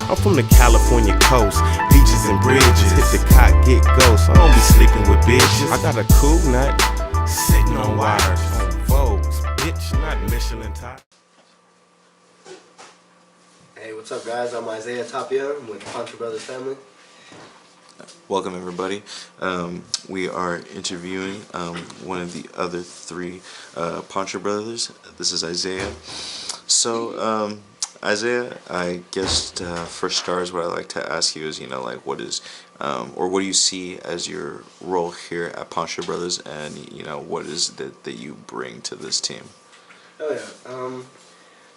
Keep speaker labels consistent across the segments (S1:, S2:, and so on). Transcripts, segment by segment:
S1: I'm from the California coast, beaches and bridges. Hit the cot, get ghost. I don't be sleeping with bitches. I got a cool nut, sitting on waters, on Vogues, bitch, not Michelin top.
S2: Hey, what's up, guys? I'm Isaiah Tapia. I'm with Poncho Brotherz family.
S3: Welcome, everybody. We are interviewing one of the other three Poncho brothers. This is Isaiah. So, Isaiah, I guess for starters, what I'd like to ask you is, what is, or what do you see as your role here at Poncho Brothers, and what is that you bring to this team?
S2: Oh yeah.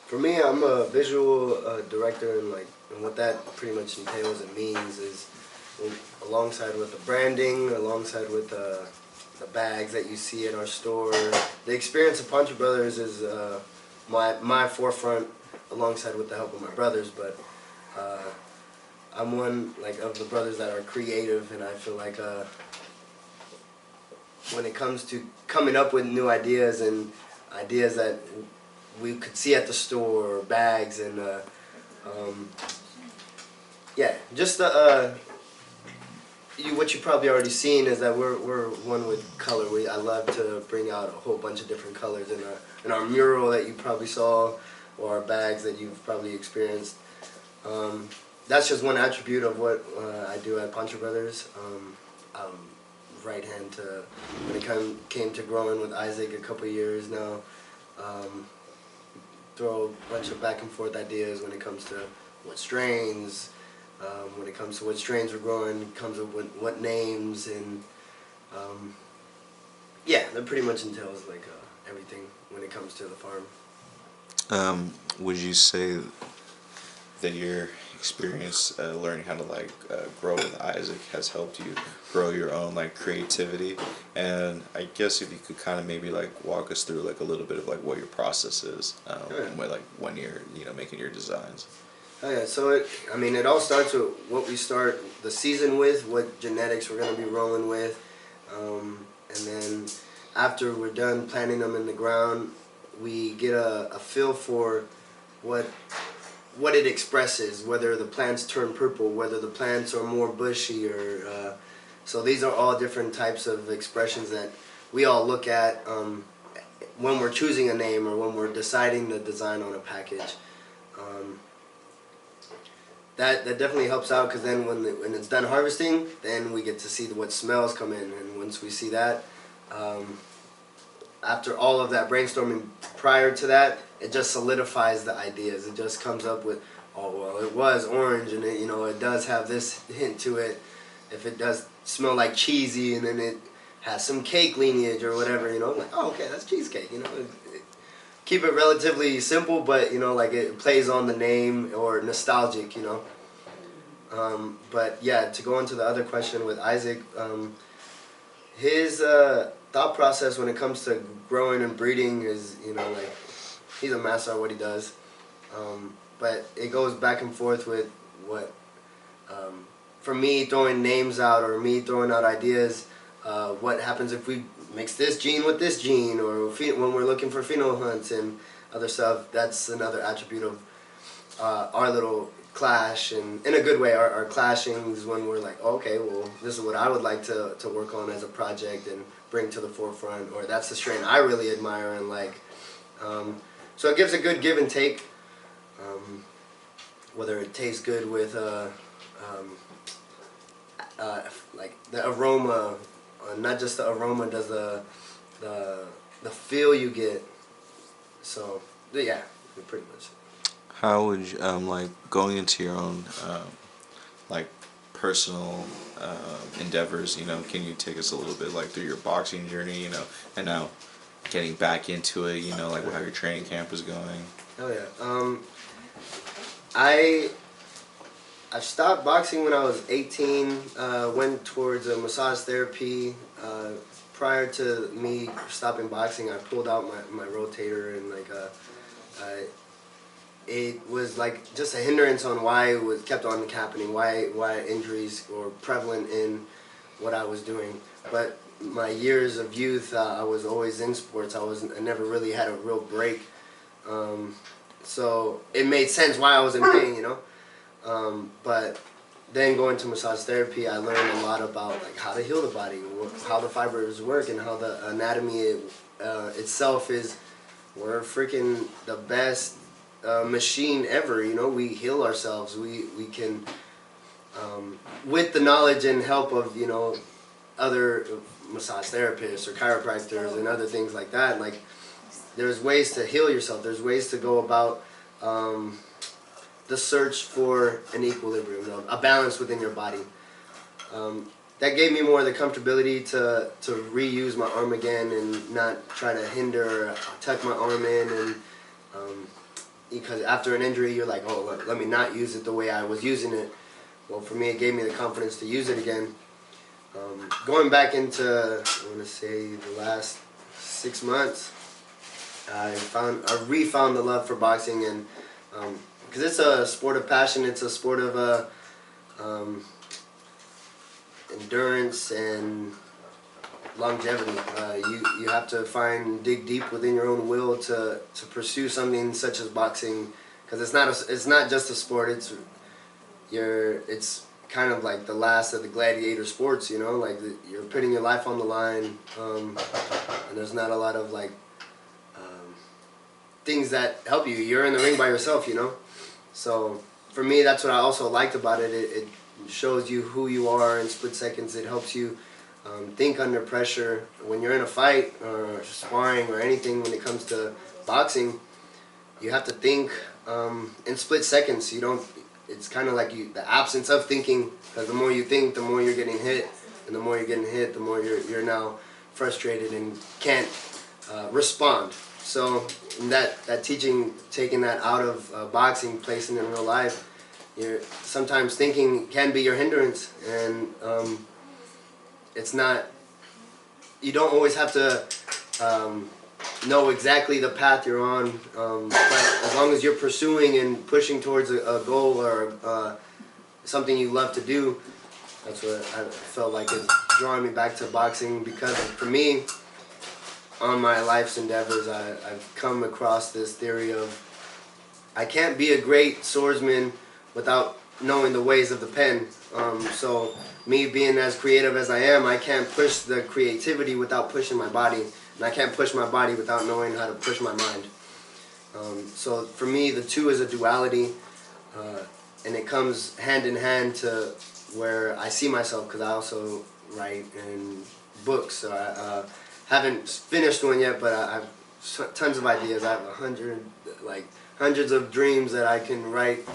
S2: For me, I'm a visual director, and what that pretty much entails and means is, alongside with the branding, alongside with the bags that you see in our store, the experience of Poncho Brothers is my forefront, alongside with the help of my brothers. But I'm one of the brothers that are creative, and I feel like when it comes to coming up with new ideas and ideas that we could see at the store, bags, and yeah, just what you probably already seen is that we're one with color. I love to bring out a whole bunch of different colors in our mural that you probably saw, or our bags that you've probably experienced. That's just one attribute of what I do at Poncho Brothers. Right hand to when it came to growing with Isaac a couple years now. Throw a bunch of back and forth ideas when it comes to what strains. When it comes to what strains we're growing, it comes up with what names, and yeah, that pretty much entails everything when it comes to the farm.
S3: Would you say that your experience learning how to grow with Isaac has helped you grow your own creativity? And I guess if you could kind of maybe walk us through a little bit of what your process is when you're making your designs.
S2: Oh yeah, so it all starts with what we start the season with, what genetics we're going to be rolling with, and then after we're done planting them in the ground, we get a feel for what it expresses, whether the plants turn purple, whether the plants are more bushy, or so these are all different types of expressions that we all look at when we're choosing a name or when we're deciding the design on a package. That definitely helps out, because then when it's done harvesting, then we get to see what smells come in, and once we see that, after all of that brainstorming prior to that, it just solidifies the ideas. It just comes up with, oh well, it was orange, and it does have this hint to it. If it does smell like cheesy, and then it has some cake lineage or whatever, I'm like, oh okay, that's cheesecake. Keep it relatively simple, but it plays on the name, or nostalgic. But yeah, to go into the other question with Isaac, his thought process when it comes to growing and breeding is, he's a master at what he does. But it goes back and forth with what, for me throwing names out, or me throwing out ideas, what happens if we mix this gene with this gene, or when we're looking for pheno hunts and other stuff. That's another attribute of our little clash, and in a good way, our clashings, when we're like, oh, okay, well, this is what I would like to work on as a project and bring to the forefront, or that's the strain I really admire and like. So it gives a good give and take, whether it tastes good with the aroma, not just the aroma, does the feel you get. So yeah, pretty much.
S3: How would you going into your own personal endeavors? Can you take us a little bit through your boxing journey? And now getting back into it. How your training camp is going.
S2: Oh yeah. I stopped boxing when I was 18. Went towards massage therapy. Prior to me stopping boxing, I pulled out my rotator, and it was just a hindrance on why it kept on happening, why injuries were prevalent in what I was doing. But my years of youth, I was always in sports. I never really had a real break. So it made sense why I was in pain, But then going to massage therapy, I learned a lot about like how to heal the body, how the fibers work, and how the anatomy itself is. We're freaking the best machine ever. You know, we heal ourselves. We can, with the knowledge and help of other massage therapists or chiropractors and other things like that. Like, there's ways to heal yourself. There's ways to go about the search for an equilibrium, a balance within your body. That gave me more of the comfortability to reuse my arm again and not try to hinder or tuck my arm in. And because after an injury, you're like, oh, let me not use it the way I was using it. Well, for me, it gave me the confidence to use it again. Going back into, I want to say, the last 6 months, I refound the love for boxing, and because it's a sport of passion, it's a sport of endurance and longevity. You have to dig deep within your own will to pursue something such as boxing, because it's not just a sport. It's kind of like the last of the gladiator sports. Like you're putting your life on the line, and there's not a lot of like things that help you. You're in the ring by yourself. So for me, that's what I also liked about it. It shows you who you are in split seconds. It helps you think under pressure. When you're in a fight or sparring or anything, when it comes to boxing, you have to think in split seconds. It's kind of like the absence of thinking, because the more you think, the more you're getting hit, and the more you're getting hit, the more you're now frustrated and can't respond. So that teaching, taking that out of boxing, placing it in real life, sometimes thinking can be your hindrance, and it's not. You don't always have to know exactly the path you're on, but as long as you're pursuing and pushing towards a goal or something you love to do, that's what I felt like is drawing me back to boxing. Because for me, on my life's endeavors, I've come across this theory of I can't be a great swordsman without knowing the ways of the pen. So me being as creative as I am, I can't push the creativity without pushing my body, and I can't push my body without knowing how to push my mind. So for me, the two is a duality, and it comes hand in hand to where I see myself, because I also write in books. So I haven't finished one yet, but I have tons of ideas. I have hundreds of dreams that I can write,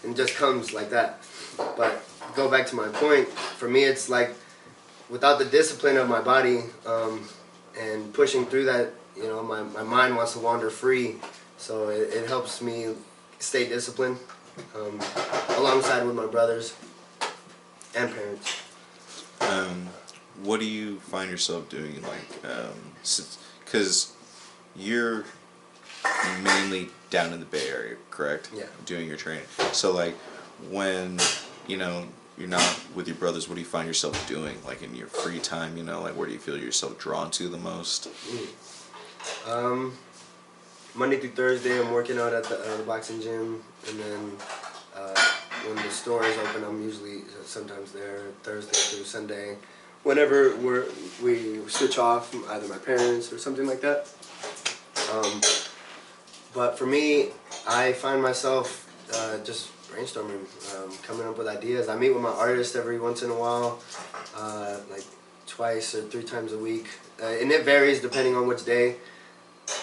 S2: and it just comes like that. But go back to my point, for me it's like without the discipline of my body and pushing through that, my mind wants to wander free. So it helps me stay disciplined alongside with my brothers and parents.
S3: What do you find yourself doing, because you're mainly down in the Bay Area, correct?
S2: Yeah.
S3: Doing your training. So when you're not with your brothers, what do you find yourself doing, in your free time? Where do you feel yourself drawn to the most?
S2: Monday through Thursday, I'm working out at the boxing gym, and then when the store is open, I'm usually sometimes there Thursday through Sunday. Whenever we switch off, either my parents or something like that. But for me, I find myself just brainstorming, coming up with ideas. I meet with my artist every once in a while, twice or 3 times a week, and it varies depending on which day,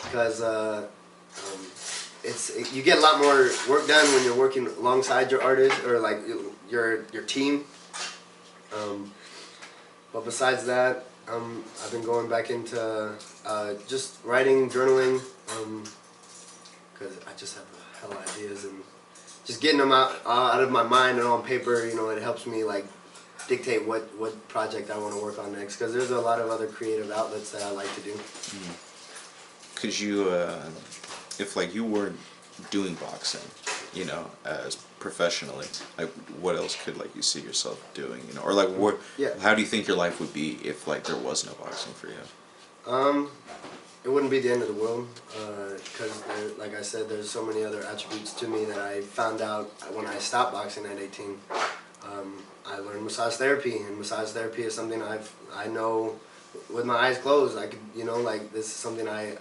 S2: because you get a lot more work done when you're working alongside your artist or your team. But besides that, I've been going back into just writing, journaling, because I just have a hell of ideas, and just getting them out of my mind and on paper, it helps me dictate what project I want to work on next, because there's a lot of other creative outlets that I like to do.
S3: Could you, if you weren't doing boxing, as professionally, what else could you see yourself doing, or
S2: Yeah.
S3: how do you think your life would be if there was no boxing for you?
S2: it wouldn't be the end of the world, because like I said, there's so many other attributes to me that I found out when I stopped boxing at 18. I learned massage therapy, and massage therapy is something I know with my eyes closed. I could, like, this is something I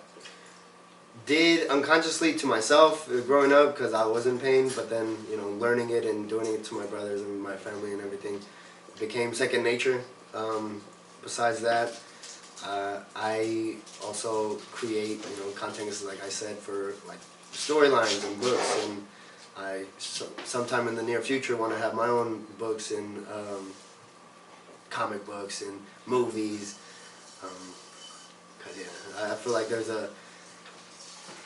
S2: did unconsciously to myself growing up because I was in pain, but then, learning it and doing it to my brothers and my family and everything became second nature. Besides that, I also create, content, like I said, for like storylines and books, and I sometime in the near future want to have my own books and comic books and movies. 'Cause I feel like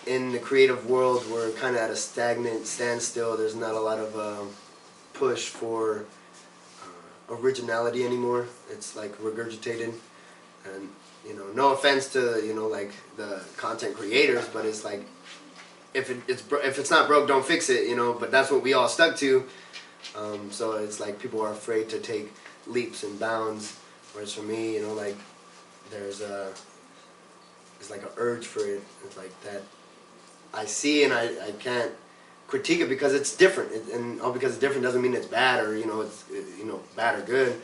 S2: in the creative world, we're kind of at a standstill. There's not a lot of push for originality anymore. It's like regurgitated, and no offense to like the content creators, but it's like if it's not broke, don't fix it. But that's what we all stuck to. So it's like people are afraid to take leaps and bounds, whereas for me, like it's like an urge for it. It's like that I see, and I can't critique it because it's different, and all because it's different doesn't mean it's bad or it's bad or good.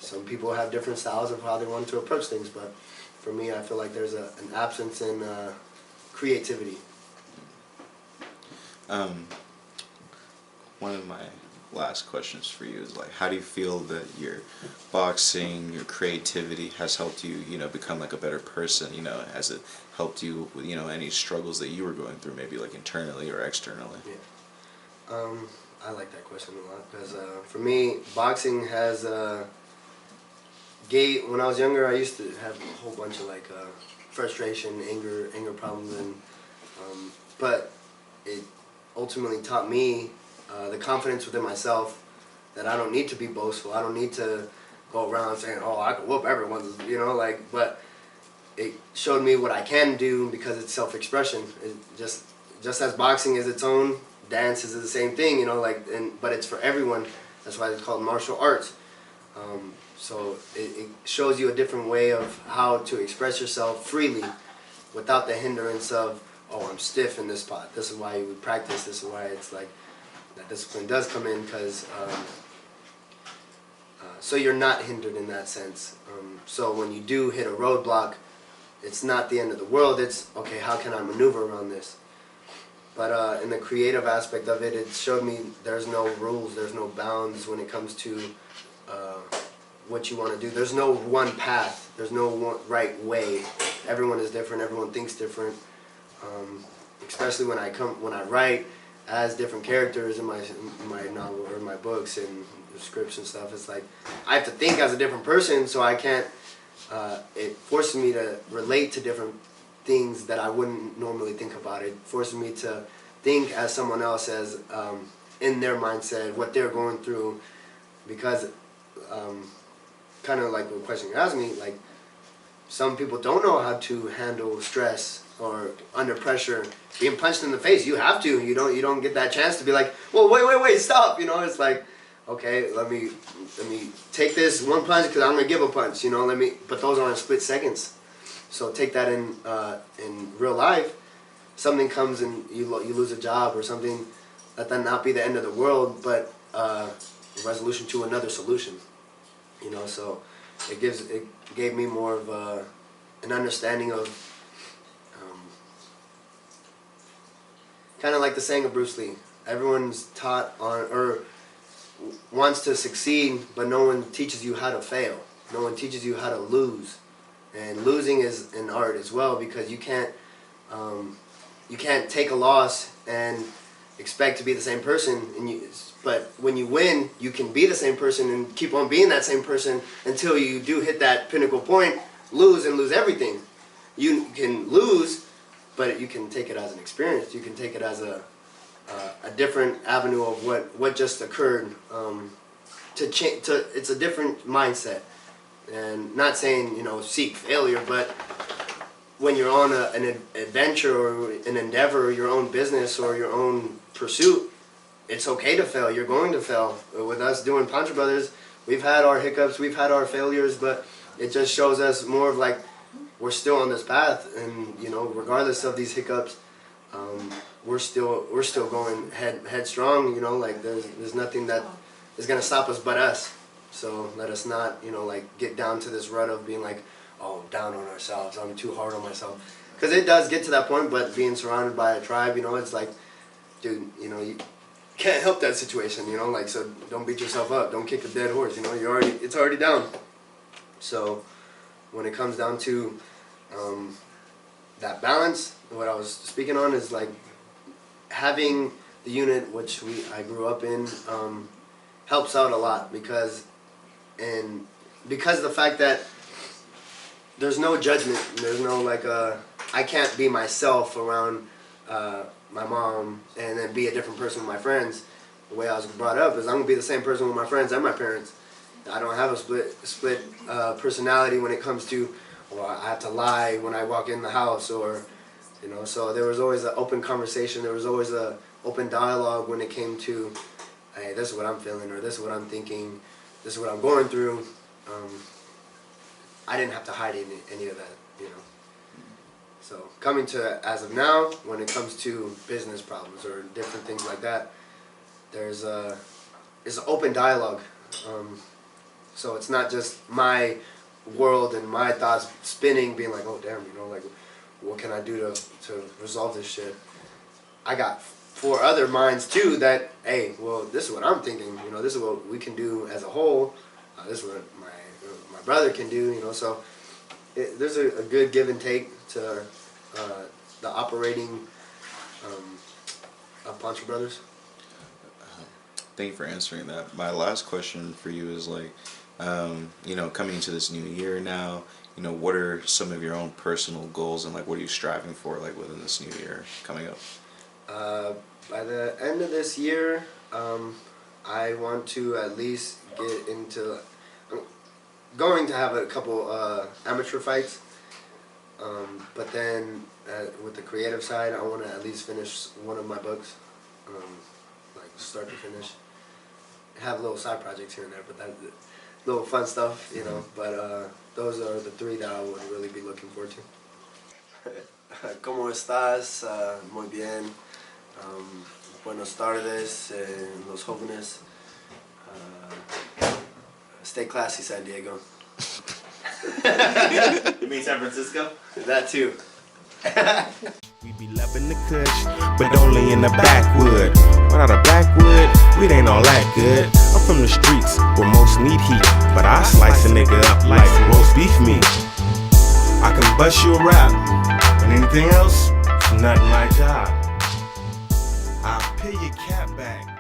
S2: Some people have different styles of how they want to approach things, but for me, I feel like there's an absence in creativity.
S3: One of my last questions for you is like, how do you feel that your boxing, your creativity has helped you, become like a better person? Has it helped you with, any struggles that you were going through, maybe like internally or externally?
S2: Yeah. I like that question a lot because for me, boxing has when I was younger, I used to have a whole bunch of like frustration, anger problems, and but it ultimately taught me the confidence within myself that I don't need to be boastful. I don't need to go around saying, "Oh, I can whoop everyone," But it showed me what I can do because it's self-expression. It just as boxing is its own, dance is the same thing. But it's for everyone. That's why it's called martial arts. So it shows you a different way of how to express yourself freely without the hindrance of, oh, I'm stiff in this spot. This is why you would practice. This is why it's like that discipline does come in, because so you're not hindered in that sense. So when you do hit a roadblock, it's not the end of the world. It's, okay, how can I maneuver around this? But in the creative aspect of it, it showed me there's no rules, there's no bounds when it comes to what you want to do. There's no one path. There's no one right way. Everyone is different. Everyone thinks different. Especially when I write as different characters in my novel or my books and scripts and stuff. It's like I have to think as a different person, so I can't. It forces me to relate to different things that I wouldn't normally think about. It forces me to think as someone else, as in their mindset, what they're going through, because kind of like the question you asked me, like some people don't know how to handle stress or under pressure, being punched in the face. You have to. You don't get that chance to be like, well, wait, stop. It's like, okay, let me take this one punch because I'm gonna give a punch. But those are in split seconds. So take that in real life. Something comes and you lose a job or something. Let that not be the end of the world, but a resolution to another solution. So it gave me more of an understanding of kind of like the saying of Bruce Lee. Everyone's taught or wants to succeed, but no one teaches you how to fail. No one teaches you how to lose. And losing is an art as well, because you can't take a loss and expect to be the same person. But when you win, you can be the same person and keep on being that same person until you do hit that pinnacle point, lose everything. You can lose, but you can take it as an experience. You can take it as a different avenue of what just occurred. It's a different mindset. And not saying, seek failure, but when you're on an adventure or an endeavor, your own business or your own pursuit, it's okay to fail. You're going to fail. With us doing Poncho Brotherz, we've had our hiccups, we've had our failures, but it just shows us more of like, we're still on this path, and you know, regardless of these hiccups, we're still going headstrong. You know, like there's nothing that is gonna stop us but us. So let us not, you know, like get down to this rut of being like, oh, down on ourselves. I'm too hard on myself, because it does get to that point. But being surrounded by a tribe, you know, it's like, dude, you know, you can't help that situation. You know, like, so don't beat yourself up. Don't kick a dead horse. You know, it's already down. So when it comes down to that balance, what I was speaking on is like having the unit which I grew up in helps out a lot, because the fact that there's no judgment, there's no like I can't be myself around my mom and then be a different person with my friends. The way I was brought up is I'm gonna be the same person with my friends and my parents. I don't have a split personality when it comes to, well, I have to lie when I walk in the house, or, you know. So there was always an open conversation. There was always a open dialogue when it came to, hey, this is what I'm feeling, or this is what I'm thinking, this is what I'm going through. I didn't have to hide any of that, you know. So coming to as of now, when it comes to business problems or different things like that, there's an open dialogue. So it's not just my world and my thoughts spinning, being like, oh damn, you know, like, what can I do to resolve this shit? I got 4 other minds too that, hey, well, this is what I'm thinking, you know, this is what we can do as a whole. This is what my brother can do, you know. So there's a good give and take to the operating of Poncho Brotherz.
S3: Thank you for answering that. My last question for you is like, you know, coming into this new year now, you know, what are some of your own personal goals, and like what are you striving for like within this new year coming up?
S2: By the end of this year, I want to at least get into, I'm going to have a couple amateur fights, but then with the creative side, I want to at least finish one of my books, like start to finish. Have little side projects here and there, but that's little fun stuff, you know. But those are the 3 that I would really be looking forward to. ¿Cómo estás? Muy bien. Buenas tardes, los jóvenes. Stay classy, San Diego.
S4: You mean San Francisco?
S2: That too.
S1: We be loving the kush, but only in the backwood. Without a backwood, we ain't all that good. I'm from the streets where most need heat, but I slice a nigga up like roast beef meat. I can bust you a rap, but anything else, it's nothing my job. I'll peel your cap back.